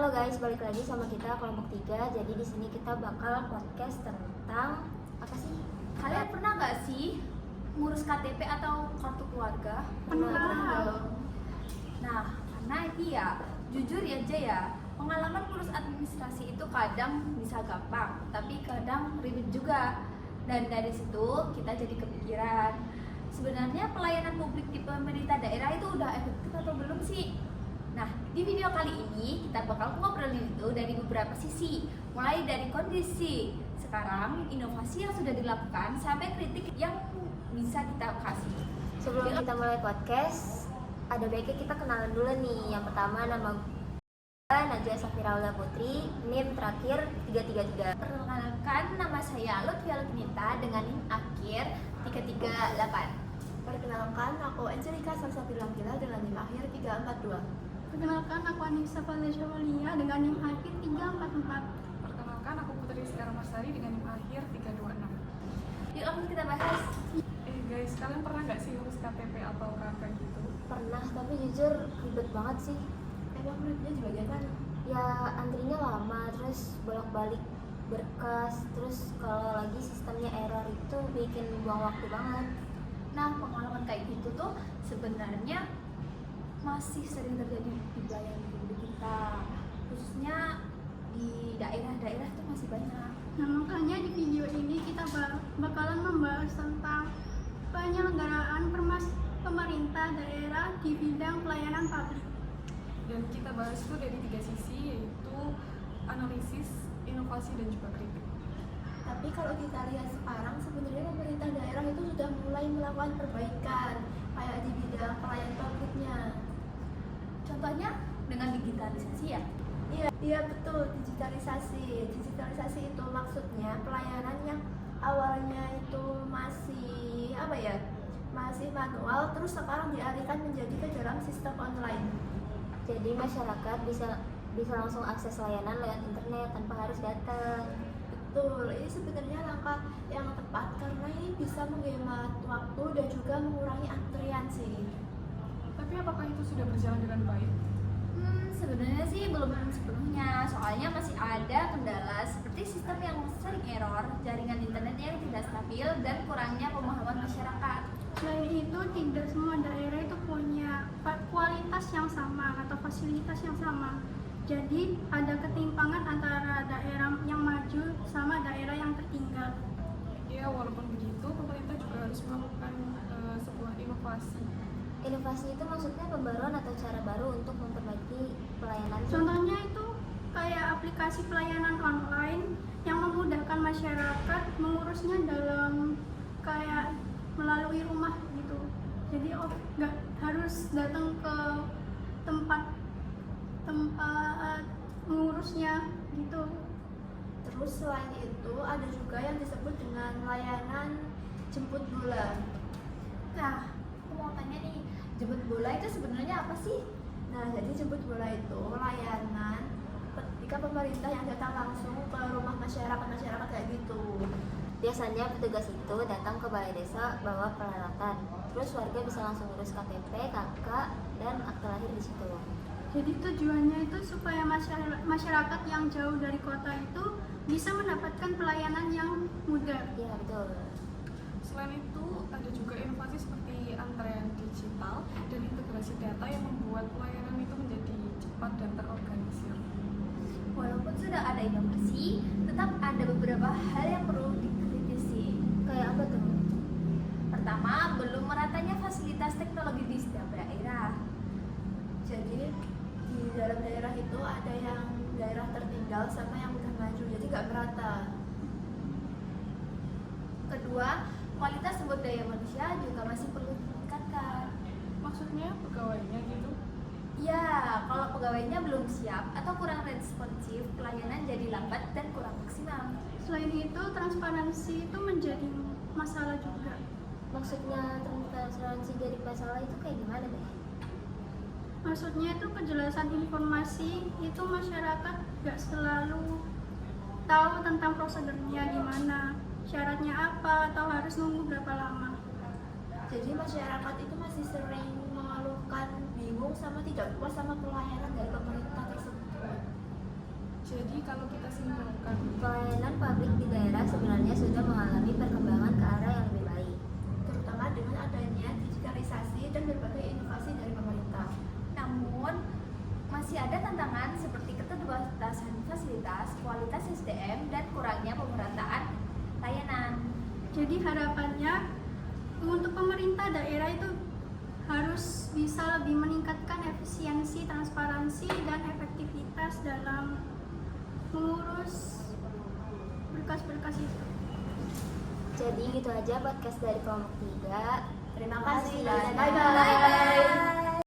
Halo guys, balik lagi sama kita kelompok 3. Jadi di sini kita bakal podcast tentang apa sih? Kalian pernah nggak sih ngurus KTP atau kartu keluarga? Pernah. Nah, karena ini ya, jujur aja ya, pengalaman ngurus administrasi itu kadang bisa gampang, tapi kadang ribet juga. Dan dari situ kita jadi kepikiran, sebenarnya pelayanan publik di pemerintah daerah itu udah efektif atau belum sih? Nah, di video kali ini kita bakal ngobrolin itu dari beberapa sisi, mulai dari kondisi sekarang, inovasi yang sudah dilakukan, sampai kritik yang bisa kita kasih. Sebelum kita mulai podcast, ada baiknya kita kenalan dulu nih. Yang pertama nama gue Najwa Safiraula Putri, NIM terakhir 333. Perkenalkan, nama saya Lutfia Lutfinita dengan NIM akhir 338. Perkenalkan, aku Angelika Sarsapila dengan NIM akhir 342. Perkenalkan, aku Anissa Fadlisha Walia dengan NIM akhir 344. Perkenalkan, aku Putri Sekarang Marsari dengan NIM akhir 326. Yuk langsung kita bahas. Guys, kalian pernah nggak sih ngurus KTP atau KK gitu? Pernah, tapi jujur ribet banget sih. Emang ribetnya di bagian mana? Ya antrinya lama, terus bolak-balik berkas, terus kalau lagi sistemnya error itu bikin buang waktu banget. Nah, pengalaman kayak gitu tuh sebenarnya masih sering terjadi di pelayanan publik kita, khususnya di daerah-daerah tuh masih banyak. Nah, makanya di video ini kita bakalan membahas tentang penyelenggaraan pemerintah daerah di bidang pelayanan publik. Dan kita bahas itu dari 3 sisi, yaitu analisis, inovasi, dan juga kritik. Tapi kalau kita lihat sekarang, sebenarnya pemerintah daerah itu sudah mulai melakukan perbaikan kayak di bidang pelayanan publiknya. Contohnya dengan digitalisasi ya. Iya betul, digitalisasi. Digitalisasi itu maksudnya pelayanan yang awalnya itu masih masih manual, terus sekarang dialihkan menjadi ke dalam sistem online. Jadi masyarakat bisa langsung akses layanan lewat internet tanpa harus datang. Betul, ini sebenarnya langkah yang tepat karena ini bisa menghemat waktu dan juga mengurangi antrian sih. Tapi apakah itu sudah berjalan dengan baik? Sebenarnya sih belum sepenuhnya, soalnya masih ada kendala seperti sistem yang sering error, jaringan internet yang tidak stabil, dan kurangnya pemahaman masyarakat. Selain itu, tidak semua daerah itu punya kualitas yang sama atau fasilitas yang sama. Jadi ada ketimpangan antara daerah yang maju sama daerah yang tertinggal. Ya, walaupun begitu, pemerintah juga harus melakukan sebuah inovasi. Inovasi itu maksudnya pembaruan atau cara baru untuk memperbaiki pelayanan. Contohnya itu kayak aplikasi pelayanan online yang memudahkan masyarakat mengurusnya dalam kayak melalui rumah gitu. Jadi nggak harus datang ke tempat mengurusnya gitu. Terus selain itu ada juga yang disebut dengan layanan jemput bola. Nah, aku mau tanya nih, jemput bola itu sebenarnya apa sih? Nah, jadi jemput bola itu layanan ketika pemerintah yang datang langsung ke rumah masyarakat kayak gitu. Biasanya petugas itu datang ke balai desa bawa peralatan. Terus warga bisa langsung urus KTP, KK, dan akte lahir di situ. Jadi tujuannya itu supaya masyarakat yang jauh dari kota itu bisa mendapatkan pelayanan yang mudah. Iya betul. Selain itu, ada juga inovasi seperti antrean digital dan integrasi data yang membuat pelayanan itu menjadi cepat dan terorganisir. Walaupun sudah ada inovasi, tetap ada beberapa hal yang perlu dikritisi. Kayak apa tuh? Pertama, belum meratanya fasilitas teknologi di setiap daerah. Jadi di dalam daerah itu ada yang daerah tertinggal sama yang udah maju, jadi nggak merata. Kedua, kualitas sumber daya manusia juga masih perlu ditingkatkan. Maksudnya pegawainya gitu? Ya, kalau pegawainya belum siap atau kurang responsif, pelayanan jadi lambat dan kurang maksimal. Selain itu, transparansi itu menjadi masalah juga. Maksudnya transparansi jadi masalah itu kayak gimana deh? Maksudnya itu kejelasan informasi itu masyarakat gak selalu tahu tentang prosedurnya gimana, syaratnya apa, atau harus nunggu berapa lama. Jadi masyarakat itu masih sering mengeluhkan bingung sama tidak puas sama pelayanan dari pemerintah tersebut. nih kalau kita simpulkan? Pelayanan publik di daerah sebenarnya sudah mengalami perkembangan ke arah yang lebih baik. terutama dengan adanya digitalisasi dan berbagai inovasi dari pemerintah. Namun masih ada tantangan seperti keterbatasan fasilitas, kualitas SDM, dan kurangnya pemerataan layanan. Jadi harapannya untuk pemerintah daerah itu harus bisa lebih meningkatkan efisiensi, transparansi, dan efektivitas dalam mengurus berkas-berkas itu. Jadi gitu aja podcast dari kelompok 3. Terima kasih. Bye Bye-bye. bye.